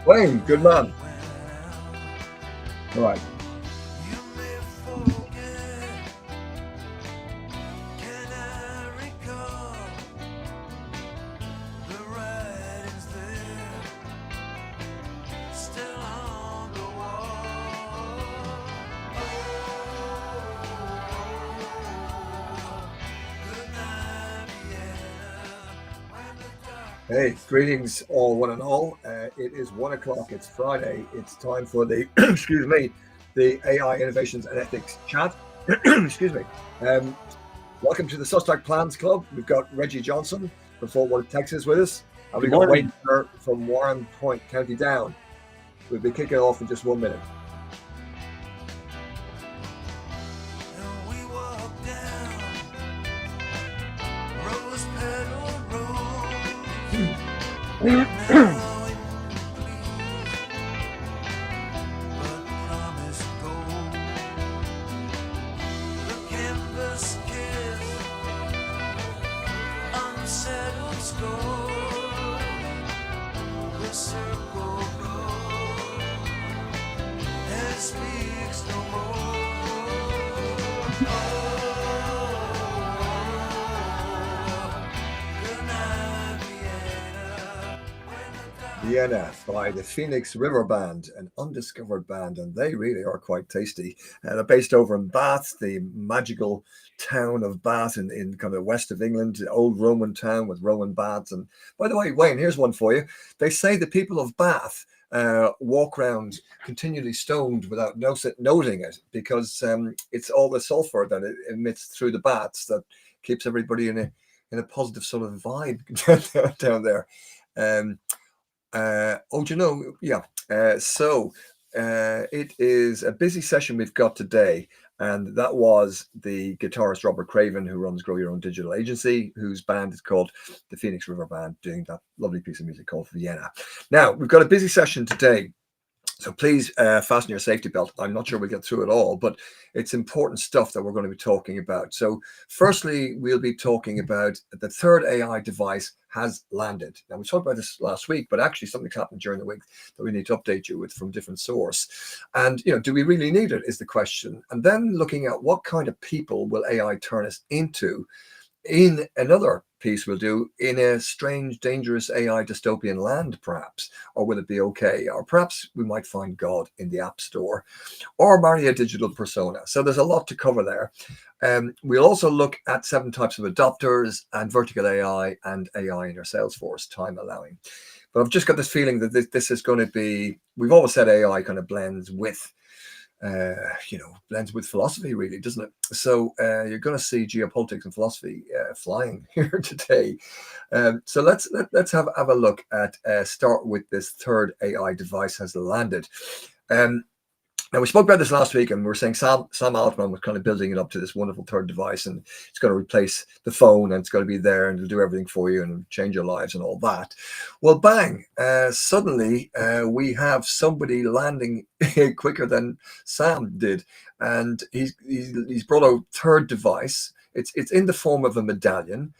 Wayne, good man. All right. Hey, greetings, all one and all. It is 1 o'clock. It's Friday. It's time for the excuse me, the AI innovations and ethics chat. Excuse me. Um, Welcome to the Suspect Plans Club. We've got Reggie Johnson from Fort Worth, Texas, with us, and Good we've got morning. Wayne Turner from Warren Point, County Down. We'll be kicking off in just 1 minute. Vienna by the Phoenix River Band, an undiscovered band, and they really are quite tasty. They're based over in Bath, the magical town of Bath in kind of west of England, the old Roman town with Roman baths. And by the way, Wayne, here's one for you. They say the people of Bath walk around continually stoned without noting it because it's all the sulfur that it emits through the baths that keeps everybody in a positive sort of vibe down there. Um, oh, do you know? Yeah. It is a busy session we've got today. And that was the guitarist Robert Craven, who runs Grow Your Own Digital Agency, whose band is called the Phoenix River Band, doing that lovely piece of music called Vienna. Now, we've got a busy session today. So please fasten your safety belt. I'm not sure we'll get through it all, but it's important stuff that we're going to be talking about. So firstly, we'll be talking about the third AI device has landed. Now, we talked about this last week, but actually something's happened during the week that we need to update you with from different source. And, do we really need it is the question. And then looking at what kind of people will AI turn us into in another piece we'll do in a strange, dangerous AI dystopian land, perhaps, or will it be okay? Or perhaps we might find God in the App Store or marry a digital persona. So there's a lot to cover there. We'll also look at 7 types of adopters and vertical AI and AI in your Salesforce, time allowing. But I've just got this feeling that this is going to be, we've always said AI kind of blends with blends with philosophy, really, doesn't it? So you're going to see geopolitics and philosophy flying here today. So let's have a look at start with this third AI device has landed. Now, we spoke about this last week, and we were saying Sam Altman was kind of building it up to this wonderful third device, and it's going to replace the phone, and it's going to be there, and it'll do everything for you, and change your lives, and all that. Well, bang! Suddenly, we have somebody landing quicker than Sam did, and he's brought a third device. It's in the form of a medallion,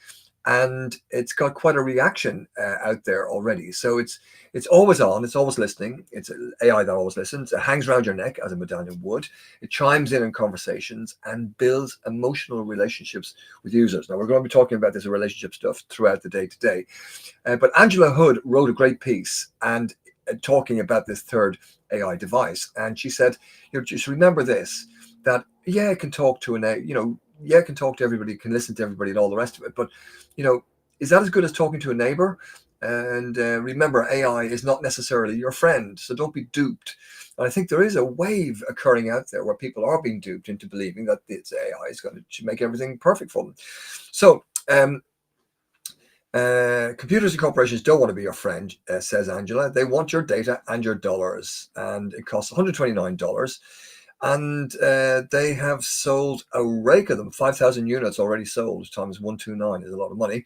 and it's got quite a reaction out there already. So it's always on, it's always listening. It's an AI that always listens. It hangs around your neck as a medallion would. It chimes in conversations and builds emotional relationships with users. Now, we're going to be talking about this relationship stuff throughout the day today. But Angela Hood wrote a great piece and talking about this third AI device. And she said, just remember this, that, yeah, it can talk to it can talk to everybody, can listen to everybody and all the rest of it. But, is that as good as talking to a neighbor? And remember, AI is not necessarily your friend, so don't be duped. And I think there is a wave occurring out there where people are being duped into believing that this AI is going to make everything perfect for them. So, computers and corporations don't want to be your friend, says Angela. They want your data and your dollars, and it costs $129. And they have sold a rake of them, 5,000 units already sold, times 129 is a lot of money.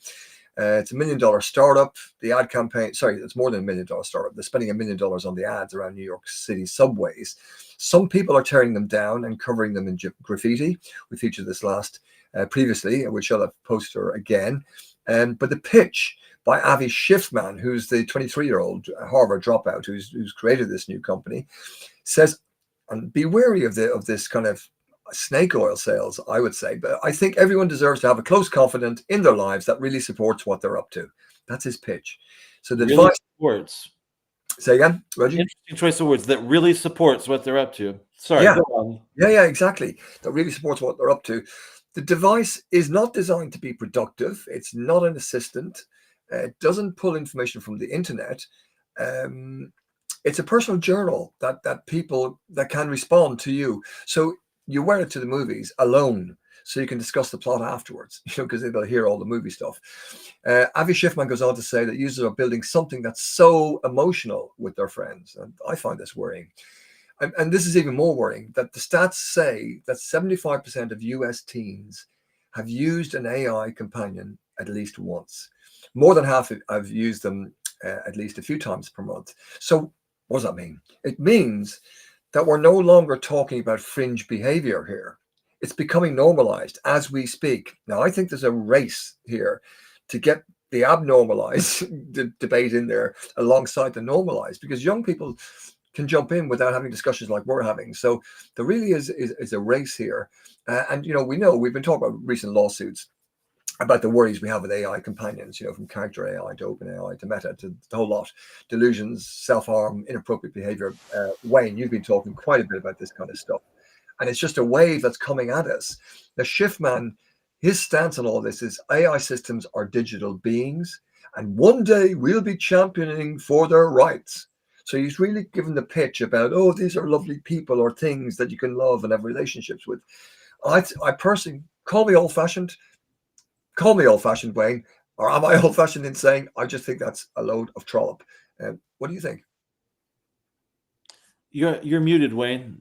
It's $1 million startup. The ad campaign, sorry, it's more than $1 million startup. They're spending $1 million on the ads around New York City subways. Some people are tearing them down and covering them in graffiti. We featured this previously, and we'll show that poster again. But the pitch by Avi Schiffman, who's the 23-year-old Harvard dropout who's created this new company, says, and be wary of this kind of snake oil sales, I would say, but I think everyone deserves to have a close confidant in their lives that really supports what they're up to. That's his pitch. So the really device supports. Say again, Reggie? Interesting choice of words. That really supports what they're up to. Sorry, Yeah. go on. Yeah, exactly. That really supports what they're up to. The device is not designed to be productive. It's not an assistant. It doesn't pull information from the internet. It's a personal journal that people that can respond to you. So you wear it to the movies alone, so you can discuss the plot afterwards, because they'll hear all the movie stuff. Avi Schiffman goes on to say that users are building something that's so emotional with their friends, and I find this worrying. And this is even more worrying, that the stats say that 75% of US teens have used an AI companion at least once. More than half have used them at least a few times per month. So what does that mean? It means that we're no longer talking about fringe behavior here. It's becoming normalized as we speak. Now, I think there's a race here to get the abnormalized debate in there alongside the normalized, because young people can jump in without having discussions like we're having. So there really is a race here. And, we know we've been talking about recent lawsuits about the worries we have with AI companions, from character AI to OpenAI to Meta to the whole lot, delusions, self-harm, inappropriate behavior. Wayne, you've been talking quite a bit about this kind of stuff. And it's just a wave that's coming at us. The Schiffman, his stance on all this is AI systems are digital beings, and one day we'll be championing for their rights. So he's really given the pitch about, these are lovely people or things that you can love and have relationships with. I personally, call me old-fashioned, Wayne, or am I old-fashioned in saying I just think that's a load of trollop? What do you think? You're muted, Wayne.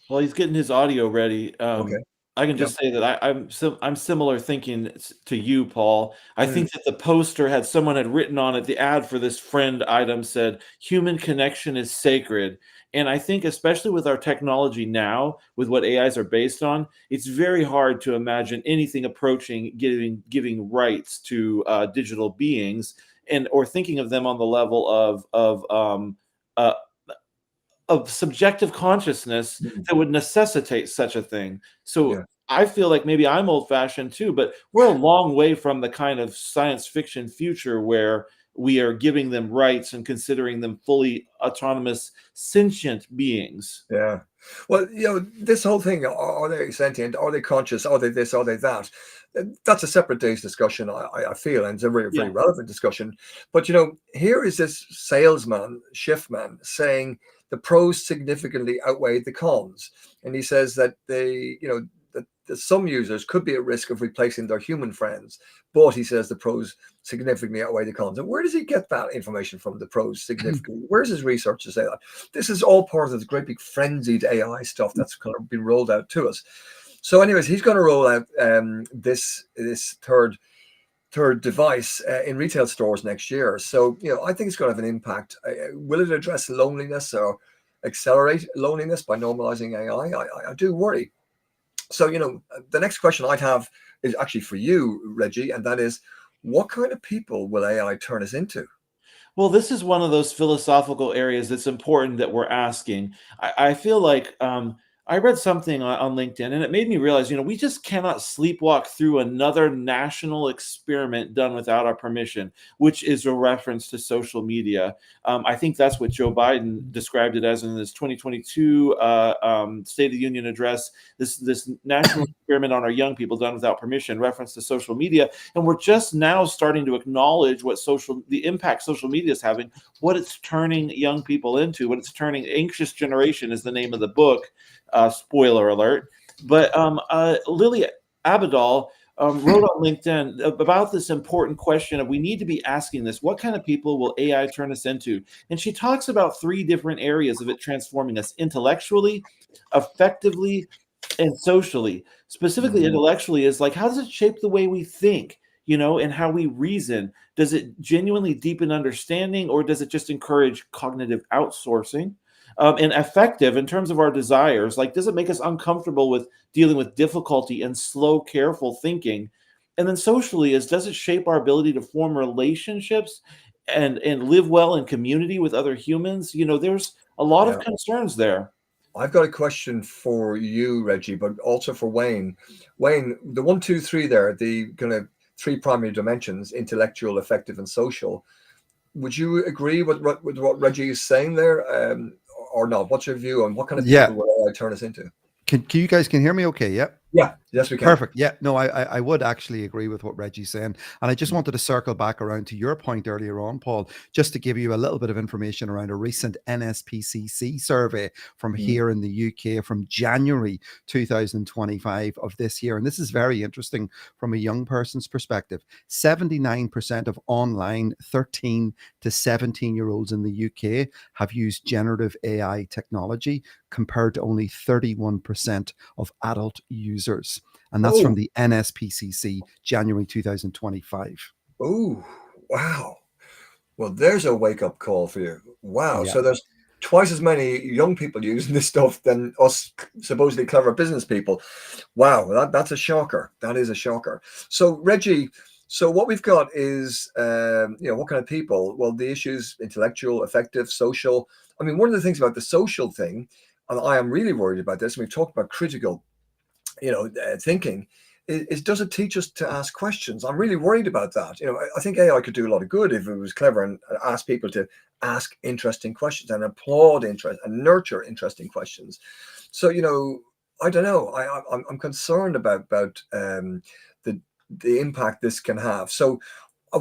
Well, he's getting his audio ready. Okay. I can just say that I'm similar thinking to you, Paul. I think that the poster someone had written on it, the ad for this friend item said, "Human connection is sacred." And I think, especially with our technology now, with what AIs are based on, it's very hard to imagine anything approaching giving rights to digital beings, or thinking of them on the level of subjective consciousness that would necessitate such a thing. So Yeah. I feel like maybe I'm old-fashioned too, but we're a long way from the kind of science fiction future where we are giving them rights and considering them fully autonomous, sentient beings. Yeah. Well, this whole thing, are they sentient? Are they conscious? Are they this? Are they that? That's a separate day's discussion, I feel, and it's a very, very relevant discussion. But, here is this salesman, Schiffman, saying the pros significantly outweigh the cons. And he says that that some users could be at risk of replacing their human friends. But he says the pros significantly outweigh the cons. And where does he get that information from, the pros significantly? Where's his research to say that? This is all part of the great big frenzied AI stuff that's kind of been rolled out to us. So anyways, he's going to roll out this third device in retail stores next year. So, I think it's going to have an impact. Will it address loneliness or accelerate loneliness by normalizing AI? I do worry. So, the next question I'd have is actually for you, Reggie, and that is, what kind of people will AI turn us into? Well, this is one of those philosophical areas that's important that we're asking. I feel like I read something on LinkedIn, and it made me realize, we just cannot sleepwalk through another national experiment done without our permission, which is a reference to social media. I think that's what Joe Biden described it as in his 2022 State of the Union address. This national experiment on our young people done without permission, reference to social media, and we're just now starting to acknowledge the impact social media is having, what it's turning young people into, what it's turning. Anxious Generation is the name of the book. Spoiler alert. But Lily Abidal wrote on LinkedIn about this important question of, we need to be asking this: what kind of people will AI turn us into? And she talks about 3 different areas of it transforming us: intellectually, effectively, and socially. Specifically, intellectually is like, how does it shape the way we think, and how we reason? Does it genuinely deepen understanding, or does it just encourage cognitive outsourcing? and effective in terms of our desires? Like, does it make us uncomfortable with dealing with difficulty and slow, careful thinking? And then socially, is does it shape our ability to form relationships and live well in community with other humans? There's a lot of Yeah. concerns there. I've got a question for you, Reggie, but also for Wayne. Wayne, the one, two, three there, the kind of three primary dimensions, intellectual, affective, and social. Would you agree with what Reggie is saying there, or not? What's your view on what kind of Yeah. people will AI turn us into? Can you guys can hear me okay? Yeah. Yeah, yes, we can. Perfect. Yeah, no, I would actually agree with what Reggie's saying. And I just wanted to circle back around to your point earlier on, Paul, just to give you a little bit of information around a recent NSPCC survey from here in the UK from January 2025 of this year. And this is very interesting from a young person's perspective. 79% of online 13 to 17-year-olds in the UK have used generative AI technology, compared to only 31% of adult users. And that's from the NSPCC, January 2025. Oh, wow. Well, there's a wake-up call for you. Wow. Yeah. So there's twice as many young people using this stuff than us supposedly clever business people. Wow, that's a shocker. That is a shocker. So, Reggie, so what we've got is, what kind of people? Well, the issues, intellectual, affective, social. I mean, one of the things about the social thing, and I am really worried about this, and we've talked about critical, thinking, is does it teach us to ask questions? I'm really worried about that. I think AI could do a lot of good if it was clever and ask people to ask interesting questions and applaud interest and nurture interesting questions. So, I don't know. I'm concerned about the impact this can have. So,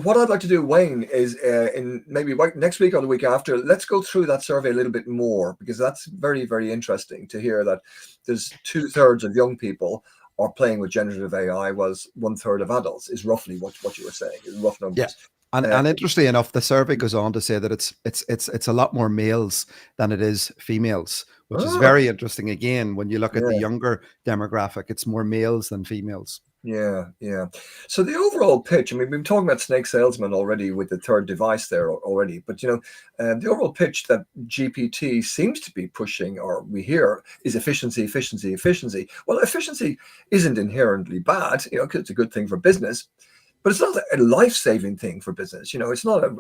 what I'd like to do, Wayne, is in maybe next week or the week after, let's go through that survey a little bit more, because that's very, very interesting to hear that there's 2/3 of young people are playing with generative AI, was 1/3 of adults, is roughly what you were saying, in rough numbers. Yeah. And interestingly enough, the survey goes on to say that it's a lot more males than it is females, which is very interesting. Again, when you look at the younger demographic, it's more males than females. Yeah. So the overall pitch, I mean, we've been talking about Snake Salesman already with the third device there already, but the overall pitch that GPT seems to be pushing, or we hear, is efficiency, efficiency, efficiency. Well, efficiency isn't inherently bad, because it's a good thing for business, but it's not a life-saving thing for business. It's not a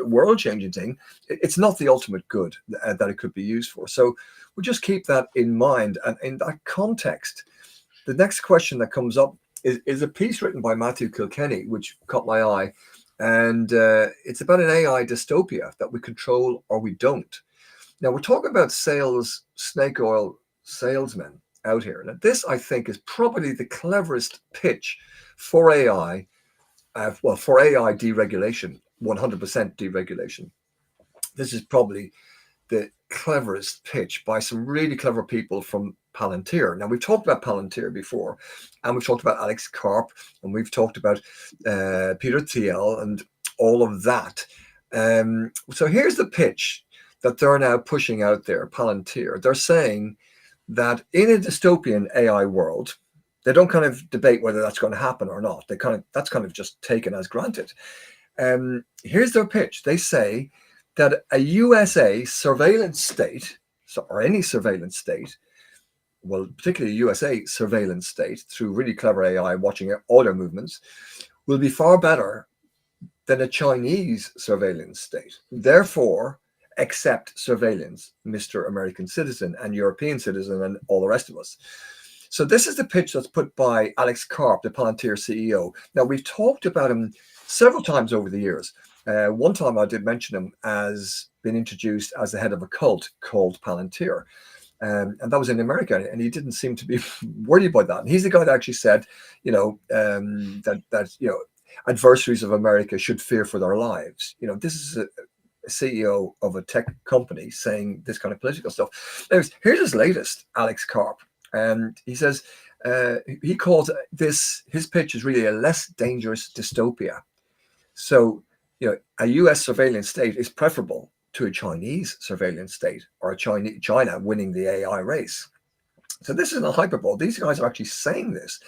world-changing thing. It's not the ultimate good that it could be used for. So we'll just keep that in mind. And in that context, the next question that comes up is a piece written by Matthew Kilkenny, which caught my eye. And it's about an AI dystopia that we control or we don't. Now, we're talking about snake oil salesmen out here. Now, this, I think, is probably the cleverest pitch for AI, for AI deregulation, 100% deregulation. This is probably the cleverest pitch by some really clever people from Palantir. Now, we've talked about Palantir before, and we've talked about Alex Karp, and we've talked about Peter Thiel and all of that. So here's the pitch that they're now pushing out there, Palantir. They're saying that in a dystopian AI world, they don't kind of debate whether that's going to happen or not. That's kind of just taken as granted. Here's their pitch. They say that a USA surveillance state, or any surveillance state, well, particularly a USA surveillance state through really clever AI watching all their movements, will be far better than a Chinese surveillance state. Therefore, accept surveillance, Mr. American citizen and European citizen and all the rest of us. So this is the pitch that's put by Alex Karp, the Palantir CEO. Now, we've talked about him several times over the years. One time I did mention him as being introduced as the head of a cult called Palantir. And that was in America, and he didn't seem to be worried about that. And he's the guy that actually said, that adversaries of America should fear for their lives. This is a CEO of a tech company saying this kind of political stuff. Anyways, here's his latest, Alex Karp. And he says, he calls his pitch is really a less dangerous dystopia. So, a US surveillance state is preferable to a Chinese surveillance state, or China winning the AI race. So this isn't a hyperbole. These guys are actually saying this.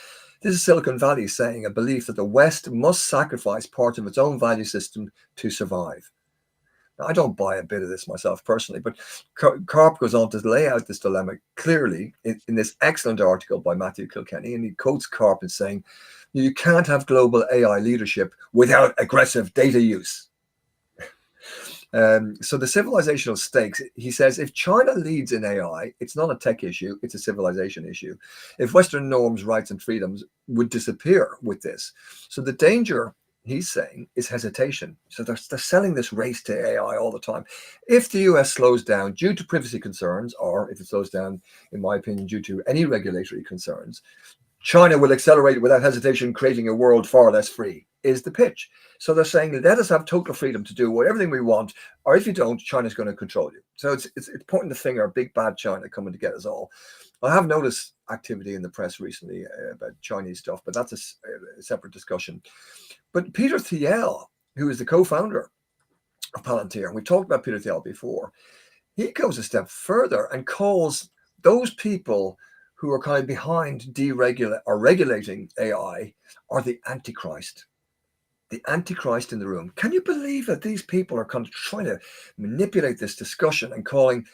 This is Silicon Valley saying a belief that the West must sacrifice part of its own value system to survive. Now, I don't buy a bit of this myself personally, but Karp goes on to lay out this dilemma clearly in this excellent article by Matthew Kilkenny, and he quotes Karp as saying, you can't have global AI leadership without aggressive data use. So the civilizational stakes, he says, if China leads in AI, it's not a tech issue, it's a civilization issue. If Western norms, rights, and freedoms would disappear with this. So the danger, he's saying, is hesitation. So they're selling this race to AI all the time. If the US slows down due to privacy concerns, or if it slows down, in my opinion, due to any regulatory concerns, China will accelerate without hesitation, creating a world far less free, is the pitch. So they're saying, let us have total freedom to do everything we want, or if you don't, China's going to control you. So it's pointing the finger, big bad China coming to get us all. I have noticed activity in the press recently about Chinese stuff, but that's a separate discussion. But Peter Thiel, who is the co-founder of Palantir, and we talked about Peter Thiel before, he goes a step further and calls those people who are kind of behind regulating AI are the Antichrist. The Antichrist in the room. Can you believe that these people are kind of trying to manipulate this discussion and calling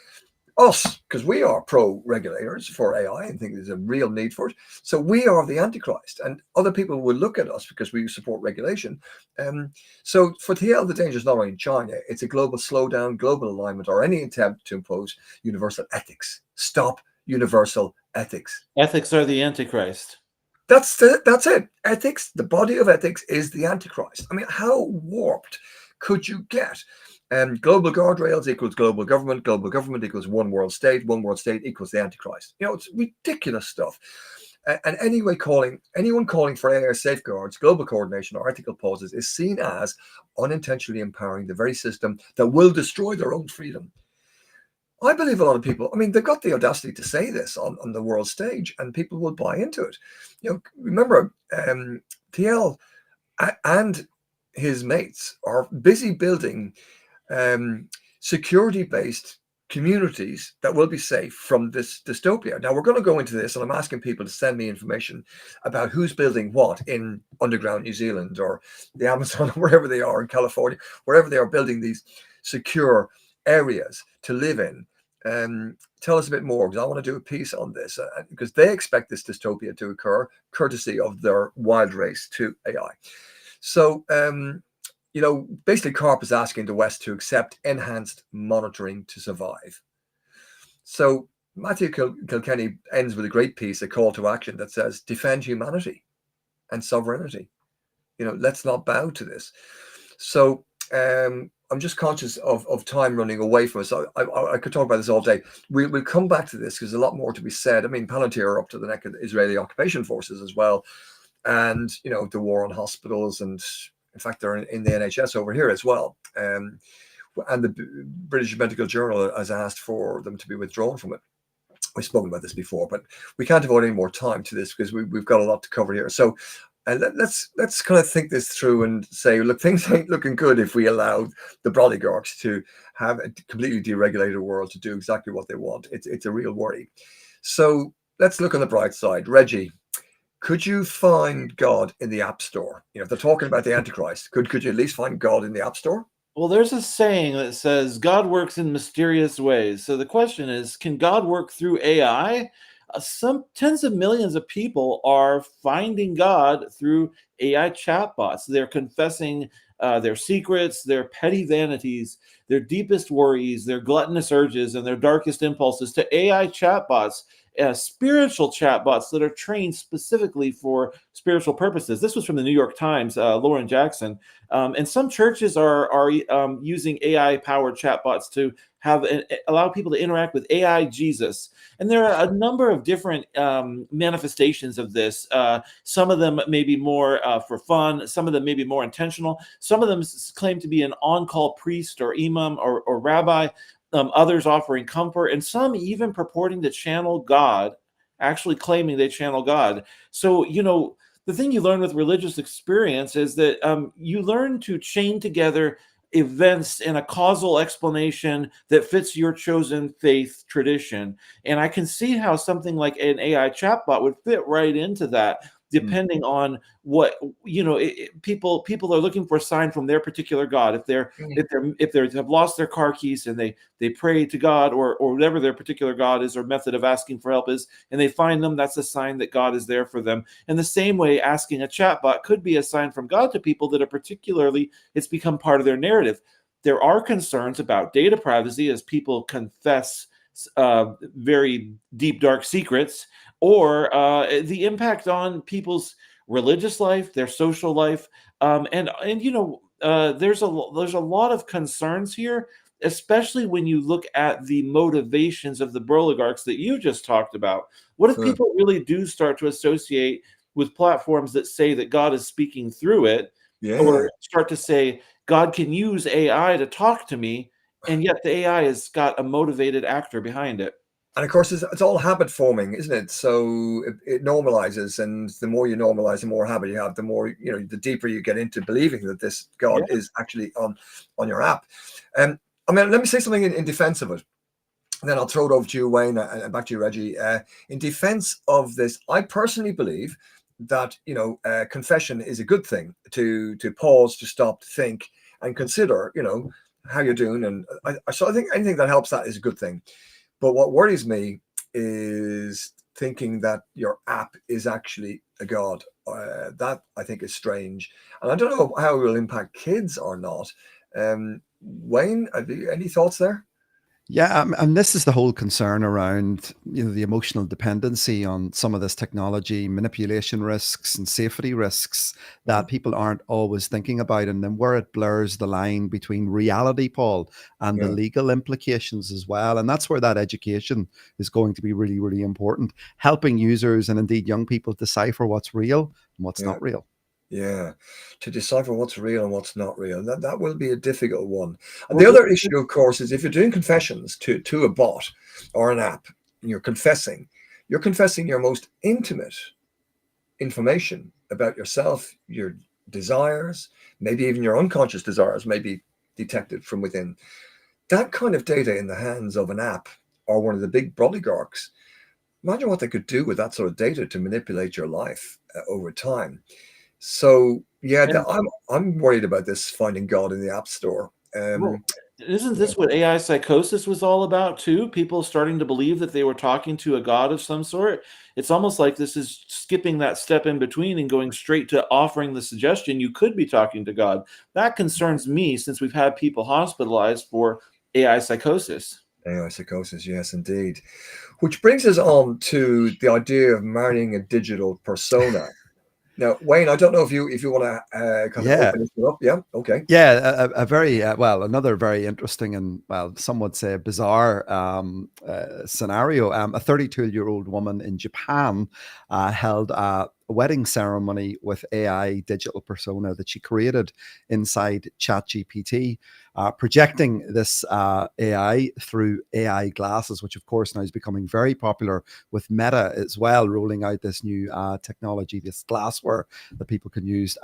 us, because we are pro-regulators for AI and think there's a real need for it. So we are the Antichrist, and other people will look at us because we support regulation. So for Thiel, the danger is not only in China, it's a global slowdown, global alignment, or any attempt to impose universal ethics. Stop universal ethics. Ethics are the Antichrist. That's it. Ethics, the body of ethics is the Antichrist. I mean, how warped could you get? Global guardrails equals global government equals one world state equals the Antichrist. You know, it's ridiculous stuff. And anyone calling for AI safeguards, global coordination, or ethical pauses is seen as unintentionally empowering the very system that will destroy their own freedom. I believe a lot of people, I mean, they've got the audacity to say this on the world stage, and people will buy into it. You know, remember, Thiel and his mates are busy building security-based communities that will be safe from this dystopia. Now, we're going to go into this, and I'm asking people to send me information about who's building what in underground New Zealand or the Amazon, or wherever they are in California, wherever they are building these secure areas to live in. Tell us a bit more, because I want to do a piece on this, because they expect this dystopia to occur courtesy of their wild race to AI. So, you know, basically Karp is asking the West to accept enhanced monitoring to survive. So Matthew Kilkenny ends with a great piece, a call to action that says, defend humanity and sovereignty. You know, let's not bow to this. So I'm just conscious of time running away from us. I could talk about this all day. We'll come back to this because there's a lot more to be said. I mean, Palantir are up to the neck of the Israeli occupation forces as well. And, you know, the war on hospitals, and in fact, they're in the NHS over here as well. And the British Medical Journal has asked for them to be withdrawn from it. We've spoken about this before, but we can't devote any more time to this because we've got a lot to cover here. So let's kind of think this through and say, look, things ain't looking good if we allow the oligarchs to have a completely deregulated world to do exactly what they want. It's a real worry. So let's look on the bright side. Reggie, could you find God in the App Store? You know, if they're talking about the Antichrist, could you at least find God in the App Store? Well, there's a saying that says God works in mysterious ways. So the question is, can God work through AI? Some tens of millions of people are finding God through AI chatbots. They're confessing their secrets, their petty vanities, their deepest worries, their gluttonous urges, and their darkest impulses to AI chatbots. Spiritual chatbots that are trained specifically for spiritual purposes. This was from the New York Times, Lauren Jackson. And some churches are using AI-powered chatbots to allow people to interact with AI Jesus. And there are a number of different manifestations of this. Some of them may be more for fun. Some of them may be more intentional. Some of them claim to be an on-call priest or imam or rabbi. Others offering comfort, and some even purporting to channel God, actually claiming they channel God. So, you know, the thing you learn with religious experience is that you learn to chain together events in a causal explanation that fits your chosen faith tradition. And I can see how something like an AI chatbot would fit right into that. depending on what, people are looking for a sign from their particular God. If they have lost their car keys and they pray to God, or whatever their particular God is or method of asking for help is, and they find them, that's a sign that God is there for them. And the same way, asking a chatbot could be a sign from God to people that are particularly, it's become part of their narrative. There are concerns about data privacy as people confess very deep, dark secrets, or the impact on people's religious life, their social life, and there's a lot of concerns here, especially when you look at the motivations of the oligarchs that you just talked about. What if people really do start to associate with platforms that say that God is speaking through it, or start to say God can use AI to talk to me, and yet the AI has got a motivated actor behind it? And of course, it's all habit forming, isn't it? So it normalizes, and the more you normalize, the more habit you have, the more, the deeper you get into believing that this God is actually on your app. I mean, let me say something in defense of it, and then I'll throw it over to you, Wayne, and back to you, Reggie. In defense of this, I personally believe that confession is a good thing, to pause, to stop, to think, and consider, how you're doing. And so I think anything that helps that is a good thing. But what worries me is thinking that your app is actually a god. That I think is strange, and I don't know how it will impact kids or not. Wayne, any thoughts there? Yeah, and this is the whole concern around the emotional dependency on some of this technology, manipulation risks and safety risks that people aren't always thinking about, and then where it blurs the line between reality, Paul, and the legal implications as well. And that's where that education is going to be really, really important, helping users and indeed young people decipher what's real and what's not real. Yeah, to decipher what's real and what's not real. That will be a difficult one. And the other issue, of course, is if you're doing confessions to a bot or an app, and you're confessing your most intimate information about yourself, your desires, maybe even your unconscious desires may be detected from within. That kind of data in the hands of an app or one of the big oligarchs, imagine what they could do with that sort of data to manipulate your life over time. So I'm worried about this finding God in the App Store. Isn't this what AI psychosis was all about too? People starting to believe that they were talking to a god of some sort. It's almost like this is skipping that step in between and going straight to offering the suggestion you could be talking to God. That concerns me, since we've had people hospitalized for AI psychosis. AI psychosis, yes, indeed. Which brings us on to the idea of marrying a digital persona. Now, Wayne, I don't know if you want to kind of open this up. Yeah, okay. Yeah, a very another very interesting and, well, some would say bizarre scenario. A 32-year-old woman in Japan held a wedding ceremony with AI digital persona that she created inside ChatGPT, projecting this AI through AI glasses, which of course now is becoming very popular, with Meta as well rolling out this new technology, this glassware that people can use.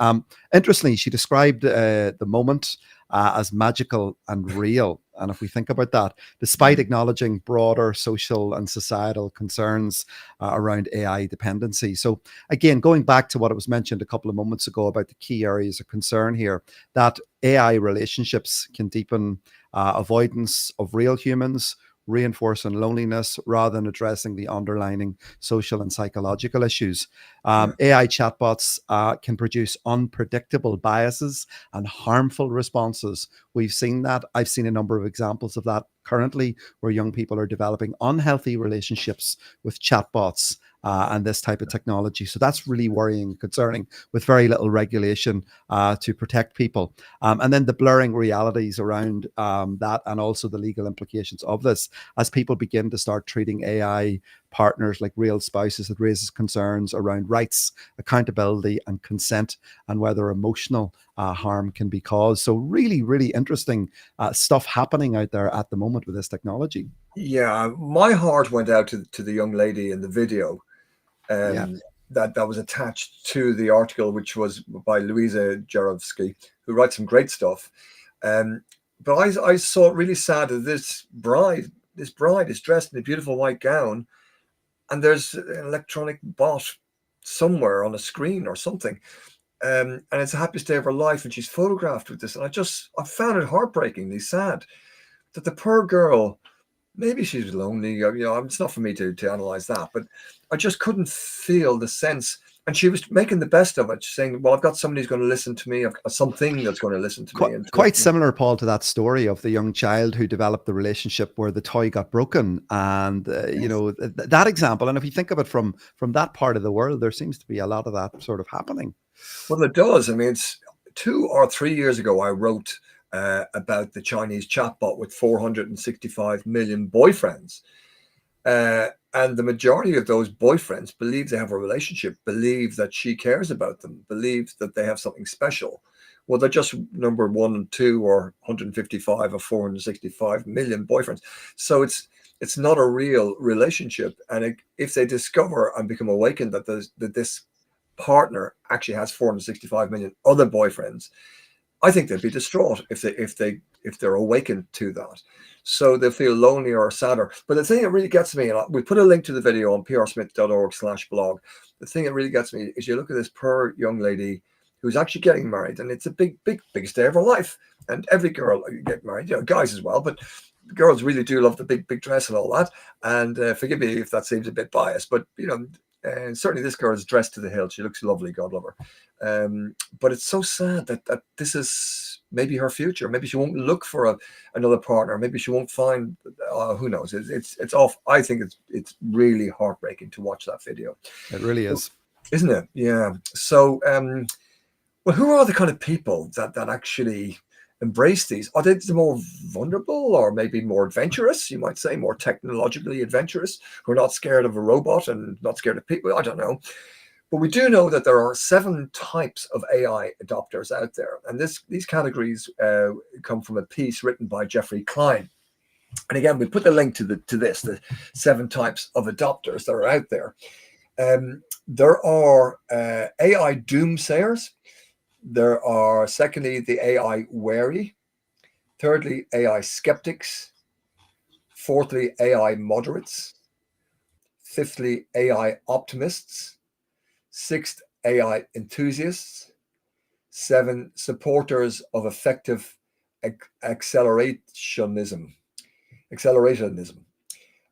Interestingly, she described the moment as magical and real. And if we think about that, despite acknowledging broader social and societal concerns around AI dependency. So again, going back to what was mentioned a couple of moments ago about the key areas of concern here, that AI relationships can deepen avoidance of real humans, reinforcing loneliness rather than addressing the underlying social and psychological issues. AI chatbots can produce unpredictable biases and harmful responses. We've seen that. I've seen a number of examples of that currently, where young people are developing unhealthy relationships with chatbots and this type of technology. So that's really worrying and concerning, with very little regulation to protect people. And then the blurring realities around that, and also the legal implications of this, as people begin to start treating AI partners like real spouses. It raises concerns around rights, accountability, and consent, and whether emotional harm can be caused. So really, really interesting stuff happening out there at the moment with this technology. Yeah, my heart went out to the young lady in the video that was attached to the article, which was by Louisa Jarowski, who writes some great stuff. But I saw it really sad that this bride is dressed in a beautiful white gown, and there's an electronic bot somewhere on a screen or something. And it's the happiest day of her life, and she's photographed with this. And I found it heartbreakingly sad that the poor girl, maybe she's lonely, it's not for me to analyze that, but I just couldn't feel the sense. And she was making the best of it, saying, well, I've got somebody who's going to listen to me. I've got something that's going to listen to me. And quite similar, Paul, to that story of the young child who developed the relationship where the toy got broken. And, that example. And if you think of it from that part of the world, there seems to be a lot of that sort of happening. Well, it does. I mean, it's 2 or 3 years ago, I wrote about the Chinese chatbot with 465 million boyfriends. And the majority of those boyfriends believe they have a relationship, believe that she cares about them, believe that they have something special. Well, they're just number 1 and 2 or 155 or 465 million boyfriends. So it's not a real relationship. And if they discover and become awakened that this partner actually has 465 million other boyfriends, I think they'd be distraught if they're awakened to that. So they'll feel lonelier or sadder. But the thing that really gets me, and we put a link to the video on prsmith.org/blog. The thing that really gets me is you look at this poor young lady who's actually getting married, and it's a biggest day of her life. And every girl get married, guys as well, but girls really do love the big dress and all that. And forgive me if that seems a bit biased, but and certainly this girl is dressed to the hilt. She looks lovely, God love her. But it's so sad that this is maybe her future. Maybe she won't look for another partner. Maybe she won't find. Who knows? It's off. I think it's really heartbreaking to watch that video. It really is, isn't it? Yeah. So, well, who are the kind of people that actually embrace these? Are they the more vulnerable, or maybe more adventurous, you might say, more technologically adventurous, who are not scared of a robot and not scared of people? I don't know. But we do know that there are 7 types of AI adopters out there. And these categories come from a piece written by Jeffrey Klein. And again, we put the link to this, the 7 types of adopters that are out there. There are AI doomsayers. There are, secondly, the AI wary. Thirdly, AI skeptics. Fourthly, AI moderates. Fifthly, AI optimists. 6th, AI enthusiasts. 7, supporters of effective accelerationism.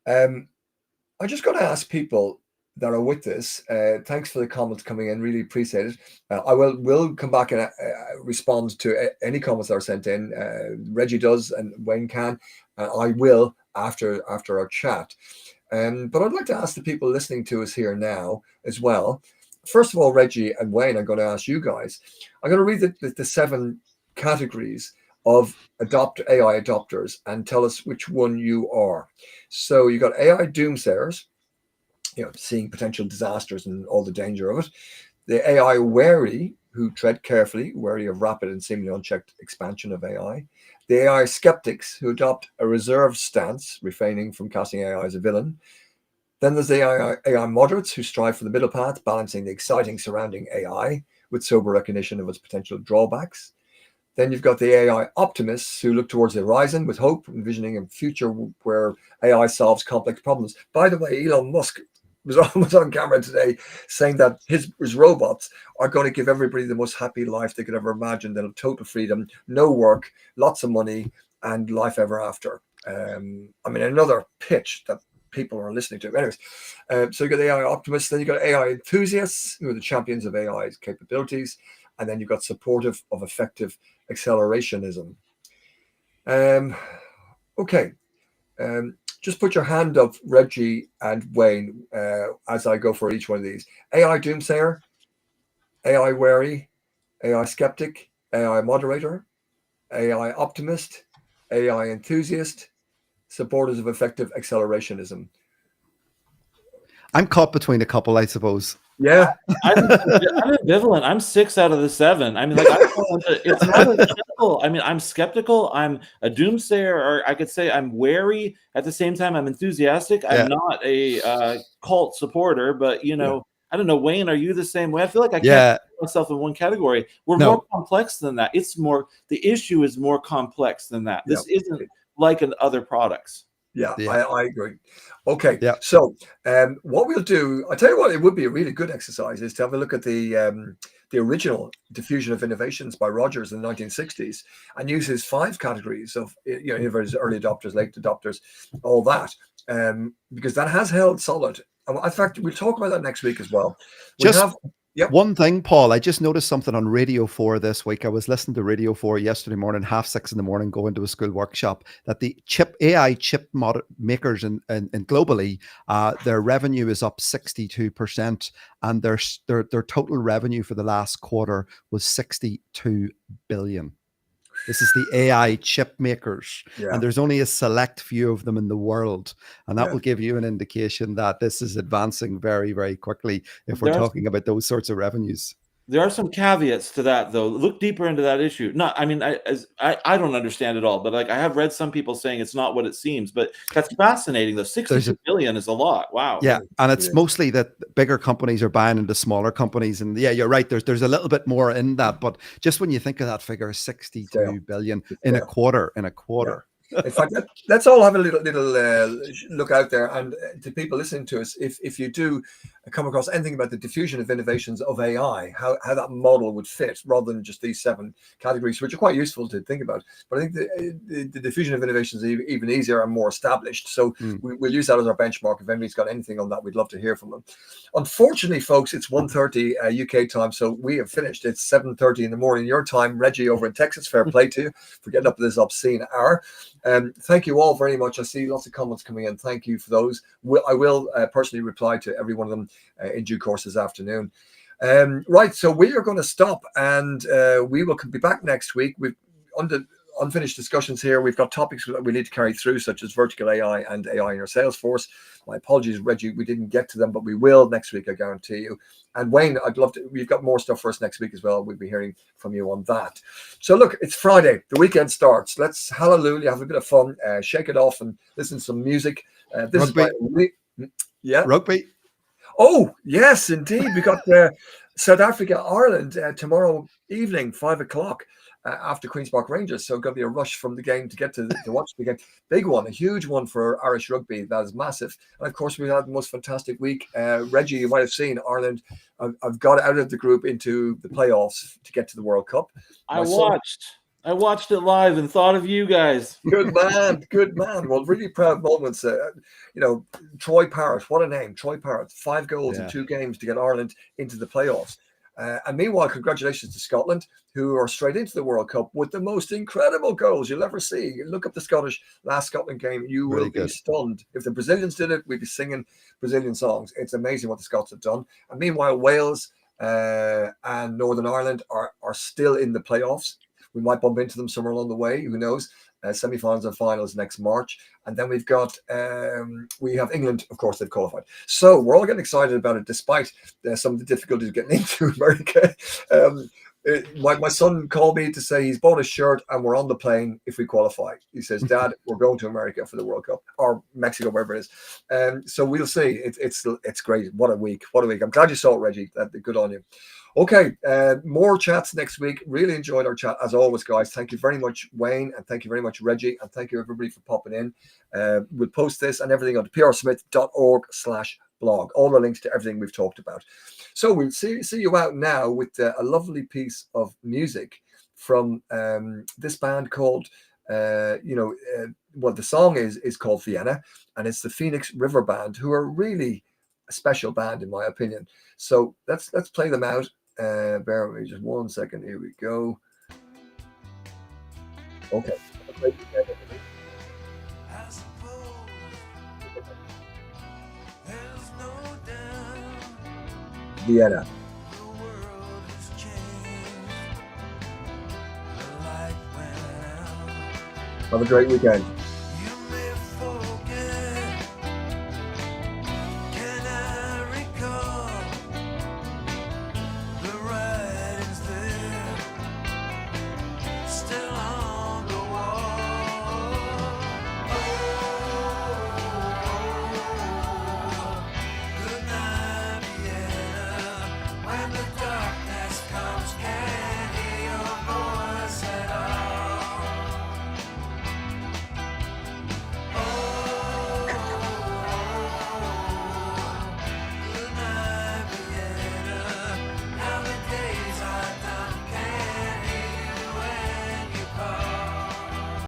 I just got to ask people that are with this. Thanks for the comments coming in. Really appreciate it. I will come back and respond to any comments that are sent in. Reggie does, and Wayne can. I will after our chat. But I'd like to ask the people listening to us here now as well. First of all, Reggie and Wayne, I'm going to ask you guys. I'm going to read the 7 categories of AI adopters and tell us which one you are. So you got AI doomsayers, seeing potential disasters and all the danger of it. The AI wary, who tread carefully, wary of rapid and seemingly unchecked expansion of AI. The AI skeptics, who adopt a reserved stance, refraining from casting AI as a villain. Then there's the AI moderates, who strive for the middle path, balancing the exciting surrounding AI with sober recognition of its potential drawbacks. Then you've got the AI optimists, who look towards the horizon with hope, envisioning a future where AI solves complex problems. By the way, Elon Musk was on camera today saying that his robots are going to give everybody the most happy life they could ever imagine. They'll have total freedom, no work, lots of money, and life ever after. Another pitch that people are listening to. Anyways, so you got AI optimists, then you got AI enthusiasts, who are the champions of AI's capabilities, and then you've got supportive of effective accelerationism. Okay. Just put your hand up, Reggie and Wayne, as I go for each one of these. AI doomsayer, AI wary, AI skeptic, AI moderator, AI optimist, AI enthusiast, supporters of effective accelerationism. I'm caught between a couple, I suppose. Yeah, I'm ambivalent. I'm 6 out of the 7. I mean, it's not a gentle. I mean, I'm skeptical. I'm a doomsayer, or I could say I'm wary. At the same time, I'm enthusiastic. Yeah. I'm not a cult supporter, but I don't know. Wayne, are you the same way? I feel like I can't put myself in one category. We're more complex than that. The issue is more complex than that. This isn't like in other products. Yeah, Yeah. I agree. Okay, Yeah. so what we'll do, I tell you what, it would be a really good exercise is to have a look at the original Diffusion of Innovations by Rogers in the 1960s and use his 5 categories of innovators, early adopters, late adopters, all that, because that has held solid. And in fact, we'll talk about that next week as well. Just Yep. one thing, Paul, I just noticed something on Radio 4 this week. I was listening to Radio 4 yesterday morning, 6:30 in the morning, going to a school workshop, that the AI chip makers and globally, their revenue is up 62%, and their total revenue for the last quarter was 62 billion. This is the AI chip makers, Yeah. and there's only a select few of them in the world, and that Yeah. will give you an indication that this is advancing very, very quickly if we're talking about those sorts of revenues. There are some caveats to that, though. Look deeper into that issue. I mean, I don't understand it all, but like I have read some people saying it's not what it seems. But that's fascinating. Though 62 billion is a lot. Wow. Yeah, and it's mostly that bigger companies are buying into smaller companies, and yeah, you're right. There's a little bit more in that, but just when you think of that figure, 62 billion in a quarter. Yeah. In fact, let's all have a little look out there, and to people listening to us, if you do come across anything about the diffusion of innovations of AI, how that model would fit, rather than just these 7 categories, which are quite useful to think about. But I think the diffusion of innovations is even easier and more established. So we'll use that as our benchmark. If anybody's got anything on that, we'd love to hear from them. Unfortunately, folks, it's 1:30 UK time, so we have finished. It's 7:30 in the morning your time. Reggie over in Texas, fair play to you for getting up at this obscene hour. Thank you all very much. I see lots of comments coming in. Thank you for those. I will personally reply to every one of them in due course this afternoon. Right, so we are going to stop, and we will be back next week. We've unfinished discussions here. We've got topics that we need to carry through, such as vertical AI and AI in your sales force. My apologies, Reggie, we didn't get to them, but we will next week, I guarantee you. And Wayne, I'd love to, we've got more stuff for us next week as well. We'll be hearing from you on that. So look, it's Friday, the weekend starts. Let's hallelujah, have a bit of fun, shake it off and listen to some music. This Rugby. Yeah. Rugby. Oh, yes, indeed. We got South Africa, Ireland tomorrow evening, 5 o'clock. After Queen's Park Rangers, so going to be a rush from the game to get to watch the game. Big one, a huge one for Irish rugby. That is massive. And of course, we had the most fantastic week. Reggie, you might have seen Ireland. I've got out of the group into the playoffs to get to the World Cup. I watched it live and thought of you guys. Good man, good man. Well, really proud moments. Troy Parrott, what a name, Troy Parrott. 5 goals in 2 games to get Ireland into the playoffs. And meanwhile, congratulations to Scotland, who are straight into the World Cup with the most incredible goals you'll ever see. Look up the last Scotland game. You will be stunned. If the Brazilians did it, we'd be singing Brazilian songs. It's amazing what the Scots have done. And meanwhile, Wales and Northern Ireland are still in the playoffs. We might bump into them somewhere along the way. Who knows? Semi-finals and finals next March. And then we've got, we have England, of course, they've qualified. So we're all getting excited about it, despite some of the difficulties getting into America. My son called me to say he's bought a shirt and we're on the plane if we qualify. He says, Dad, we're going to America for the World Cup, or Mexico, wherever it is. So we'll see. It's great. What a week. What a week. I'm glad you saw it, Reggie. Good on you. Okay, more chats next week. Really enjoyed our chat as always, guys. Thank you very much, Wayne, and thank you very much, Reggie, and thank you everybody for popping in. We'll post this and everything on prsmith.org/blog. All the links to everything we've talked about. So we'll see you out now with a lovely piece of music from this band called, the song is called Vienna, and it's the Phoenix River Band, who are really a special band in my opinion. So let's play them out. Bear with me just 1 second. Here we go. Okay. Vienna. Have a great weekend.